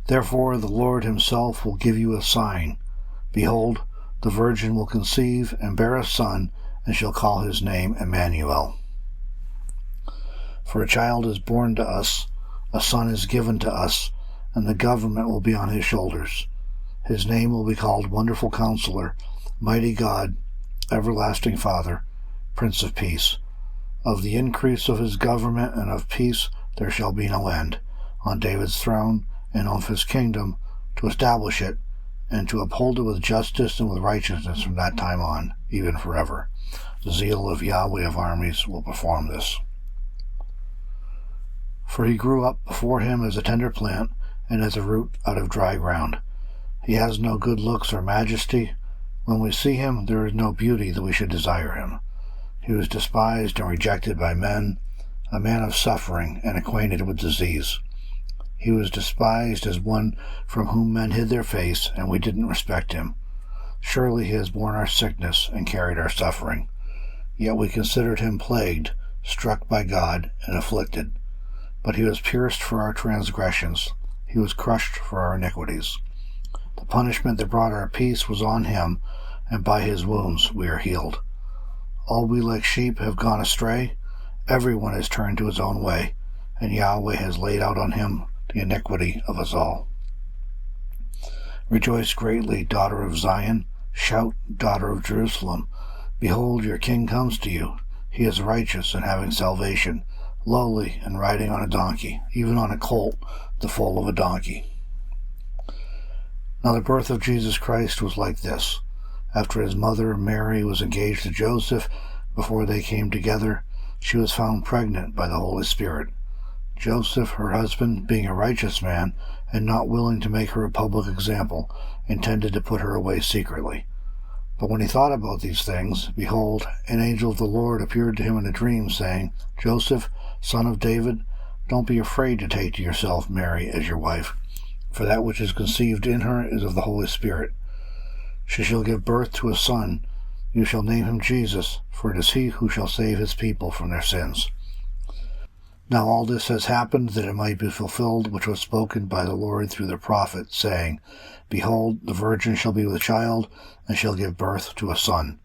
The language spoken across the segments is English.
Therefore the Lord himself will give you a sign. Behold, the virgin will conceive and bear a son, and shall call his name Emmanuel. For a child is born to us, a son is given to us, and the government will be on his shoulders. His name will be called Wonderful Counselor, Mighty God, Everlasting Father, Prince of Peace. Of the increase of his government and of peace there shall be no end, on David's throne and of his kingdom, to establish it, and to uphold it with justice and with righteousness from that time on, even forever. The zeal of Yahweh of armies will perform this. For he grew up before him as a tender plant, and as a root out of dry ground. He has no good looks or majesty. When we see him, there is no beauty that we should desire him. He was despised and rejected by men, a man of suffering and acquainted with disease. He was despised as one from whom men hid their face, and we didn't respect him. Surely he has borne our sickness and carried our suffering. Yet we considered him plagued, struck by God, and afflicted. But he was pierced for our transgressions. He was crushed for our iniquities. The punishment that brought our peace was on him, and by his wounds we are healed. All we like sheep have gone astray. Everyone has turned to his own way, and Yahweh has laid out on him the iniquity of us all. Rejoice greatly, daughter of Zion. Shout, daughter of Jerusalem. Behold, your king comes to you. He is righteous and having salvation, lowly and riding on a donkey, even on a colt, the foal of a donkey. Now the birth of Jesus Christ was like this. After his mother Mary was engaged to Joseph, before they came together, she was found pregnant by the Holy Spirit. Joseph, her husband, being a righteous man, and not willing to make her a public example, intended to put her away secretly. But when he thought about these things, behold, an angel of the Lord appeared to him in a dream, saying, Joseph, son of David, don't be afraid to take to yourself Mary as your wife, for that which is conceived in her is of the Holy Spirit. She shall give birth to a son. You shall name him Jesus, for it is he who shall save his people from their sins. Now all this has happened that it might be fulfilled which was spoken by the Lord through the prophet, saying, Behold, the virgin shall be with child, and shall give birth to a son.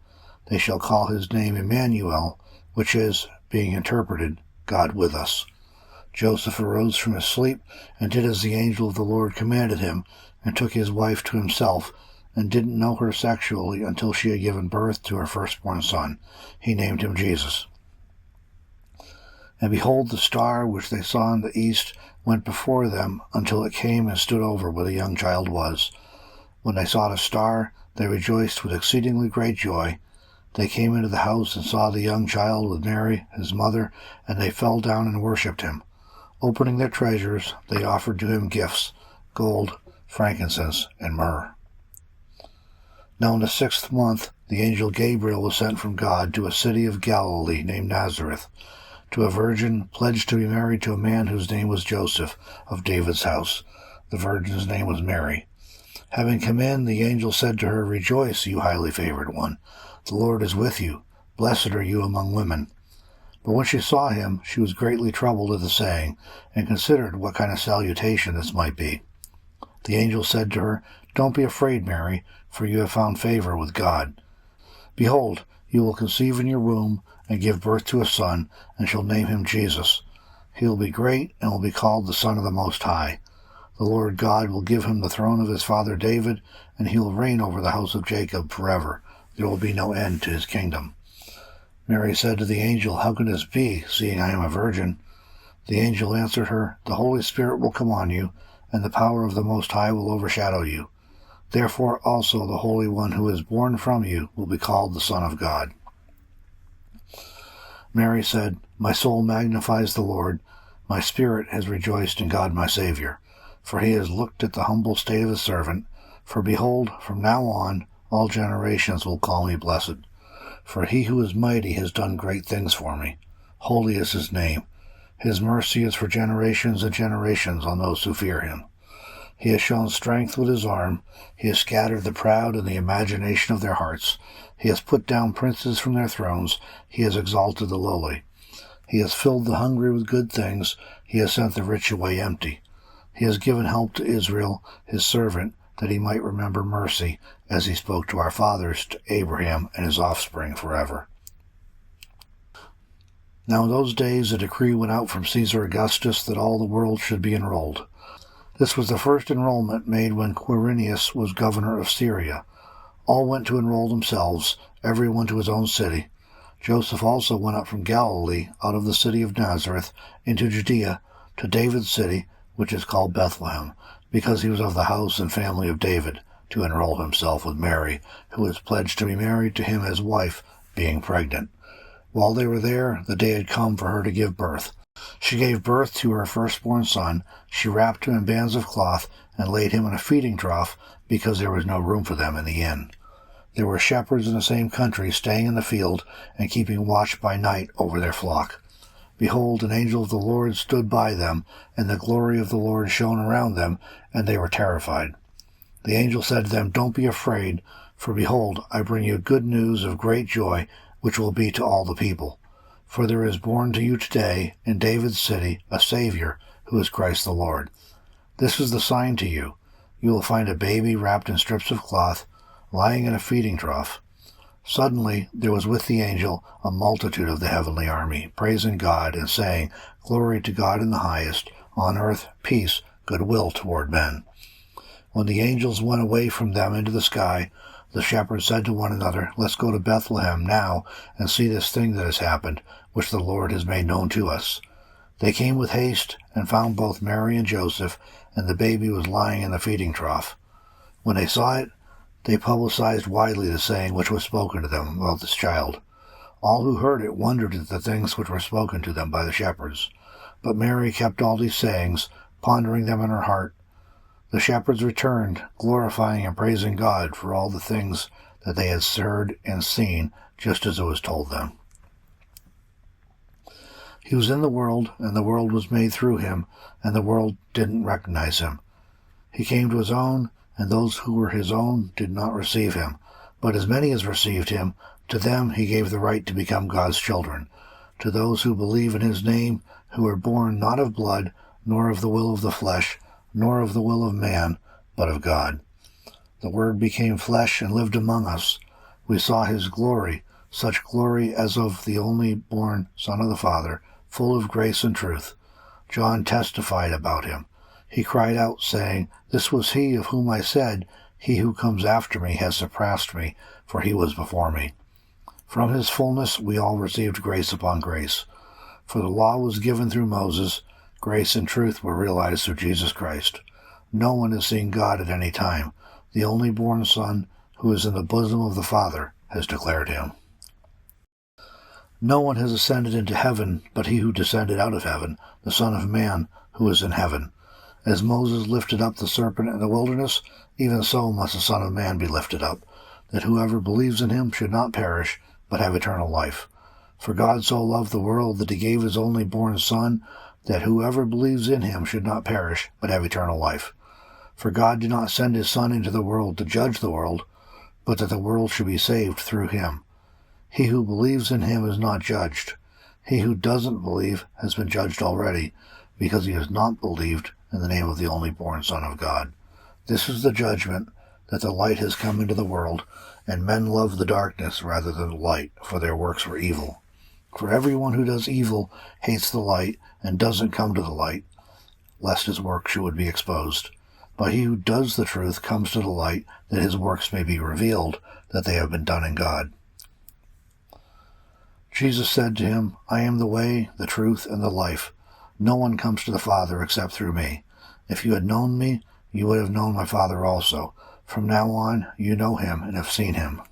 They shall call his name Emmanuel, which is, being interpreted, God with us. Joseph arose from his sleep, and did as the angel of the Lord commanded him, and took his wife to himself, and didn't know her sexually until she had given birth to her firstborn son. He named him Jesus. And behold, the star which they saw in the east went before them until it came and stood over where the young child was. When they saw the star, they rejoiced with exceedingly great joy. They came into the house and saw the young child with Mary, his mother, and they fell down and worshipped him. Opening their treasures, they offered to him gifts, gold, frankincense, and myrrh. Now in the 6th month, the angel Gabriel was sent from God to a city of Galilee named Nazareth, to a virgin pledged to be married to a man whose name was Joseph, of David's house. The virgin's name was Mary. Having come in, the angel said to her, Rejoice, you highly favored one. The Lord is with you. Blessed are you among women. But when she saw him, she was greatly troubled at the saying, and considered what kind of salutation this might be. The angel said to her, Don't be afraid, Mary, for you have found favor with God. Behold, you will conceive in your womb, and give birth to a son, and shall name him Jesus. He will be great, and will be called the Son of the Most High. The Lord God will give him the throne of his father David, and he will reign over the house of Jacob forever. There will be no end to his kingdom. Mary said to the angel, How can this be, seeing I am a virgin? The angel answered her, The Holy Spirit will come on you, and the power of the Most High will overshadow you. Therefore also the Holy One who is born from you will be called the Son of God. Mary said, My soul magnifies the Lord. My spirit has rejoiced in God my Savior, for he has looked at the humble state of his servant. For behold, from now on all generations will call me blessed. For he who is mighty has done great things for me. Holy is his name. His mercy is for generations and generations on those who fear him. He has shown strength with his arm. He has scattered the proud in the imagination of their hearts. He has put down princes from their thrones. He has exalted the lowly. He has filled the hungry with good things. He has sent the rich away empty. He has given help to Israel, his servant, that he might remember mercy, as he spoke to our fathers, to Abraham and his offspring forever. Now in those days a decree went out from Caesar Augustus that all the world should be enrolled. This was the first enrollment made when Quirinius was governor of Syria. All went to enroll themselves, every one to his own city. Joseph also went up from Galilee, out of the city of Nazareth, into Judea, to David's city, which is called Bethlehem, because he was of the house and family of David, to enroll himself with Mary, who was pledged to be married to him as wife, being pregnant. While they were there, the day had come for her to give birth. She gave birth to her firstborn son. She wrapped him in bands of cloth and laid him in a feeding trough, because there was no room for them in the inn. There were shepherds in the same country staying in the field and keeping watch by night over their flock. Behold, an angel of the Lord stood by them, and the glory of the Lord shone around them, and they were terrified. The angel said to them, "Don't be afraid, for behold, I bring you good news of great joy, which will be to all the people. For there is born to you today, in David's city, a Savior, who is Christ the Lord. This is the sign to you. You will find a baby wrapped in strips of cloth, lying in a feeding trough." Suddenly there was with the angel a multitude of the heavenly army, praising God and saying, "Glory to God in the highest, on earth peace, goodwill toward men." When the angels went away from them into the sky, the shepherds said to one another, "Let's go to Bethlehem now and see this thing that has happened, which the Lord has made known to us." They came with haste and found both Mary and Joseph, and the baby was lying in the feeding trough. When they saw it, they publicized widely the saying which was spoken to them about this child. All who heard it wondered at the things which were spoken to them by the shepherds. But Mary kept all these sayings, pondering them in her heart. The shepherds returned, glorifying and praising God for all the things that they had heard and seen, just as it was told them. He was in the world, and the world was made through him, and the world didn't recognize him. He came to his own, and those who were his own did not receive him. But as many as received him, to them he gave the right to become God's children, to those who believe in his name, who were born not of blood, nor of the will of the flesh, nor of the will of man, but of God. The Word became flesh and lived among us. We saw his glory, such glory as of the only born Son of the Father, full of grace and truth. John testified about him. He cried out, saying, "This was he of whom I said, He who comes after me has surpassed me, for he was before me." From his fullness we all received grace upon grace. For the law was given through Moses, grace and truth were realized through Jesus Christ. No one has seen God at any time. The only born Son, who is in the bosom of the Father, has declared him. No one has ascended into heaven but he who descended out of heaven, the Son of Man, who is in heaven. As Moses lifted up the serpent in the wilderness, even so must the Son of Man be lifted up, that whoever believes in him should not perish, but have eternal life. For God so loved the world that he gave his only born Son, that whoever believes in him should not perish, but have eternal life. For God did not send his Son into the world to judge the world, but that the world should be saved through him. He who believes in him is not judged. He who doesn't believe has been judged already, because he has not believed in the name of the only born Son of God. This is the judgment, that the light has come into the world, and men love the darkness rather than the light, for their works were evil. For everyone who does evil hates the light, and doesn't come to the light, lest his works should be exposed. But he who does the truth comes to the light, that his works may be revealed, that they have been done in God. Jesus said to him, "I am the way, the truth, and the life. No one comes to the Father except through me. If you had known me, you would have known my Father also. From now on, you know him and have seen him."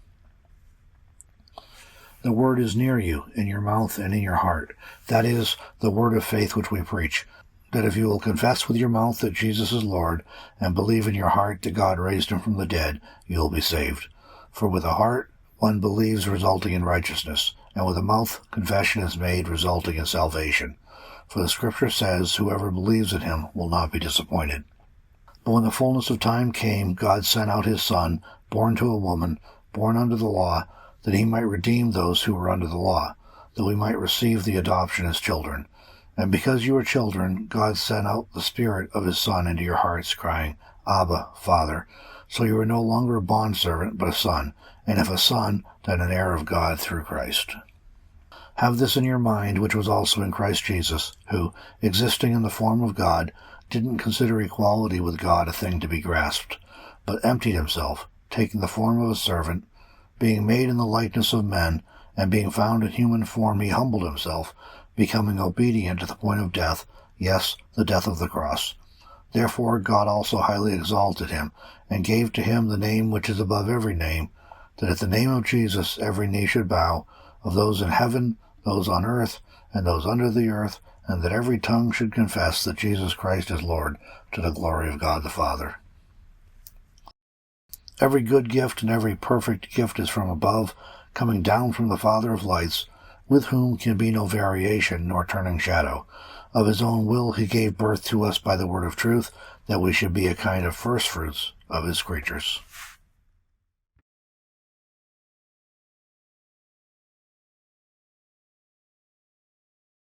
The word is near you, in your mouth and in your heart. That is the word of faith which we preach, that if you will confess with your mouth that Jesus is Lord, and believe in your heart that God raised him from the dead, you will be saved. For with the heart one believes, resulting in righteousness, and with the mouth confession is made, resulting in salvation. For the Scripture says, "Whoever believes in him will not be disappointed." But when the fullness of time came, God sent out his Son, born to a woman, born under the law, that he might redeem those who were under the law, that we might receive the adoption as children. And because you are children, God sent out the Spirit of his Son into your hearts, crying, Abba, Father. So you are no longer a bondservant, but a son, and if a son, then an heir of God through Christ. Have this in your mind, which was also in Christ Jesus, who, existing in the form of God, didn't consider equality with God a thing to be grasped, but emptied himself, taking the form of a servant, being made in the likeness of men, and being found in human form, he humbled himself, becoming obedient to the point of death, yes, the death of the cross. Therefore God also highly exalted him, and gave to him the name which is above every name, that at the name of Jesus every knee should bow, of those in heaven, those on earth, and those under the earth, and that every tongue should confess that Jesus Christ is Lord, to the glory of God the Father. Every good gift and every perfect gift is from above, coming down from the Father of lights, with whom can be no variation nor turning shadow. Of his own will he gave birth to us by the word of truth, that we should be a kind of firstfruits of his creatures.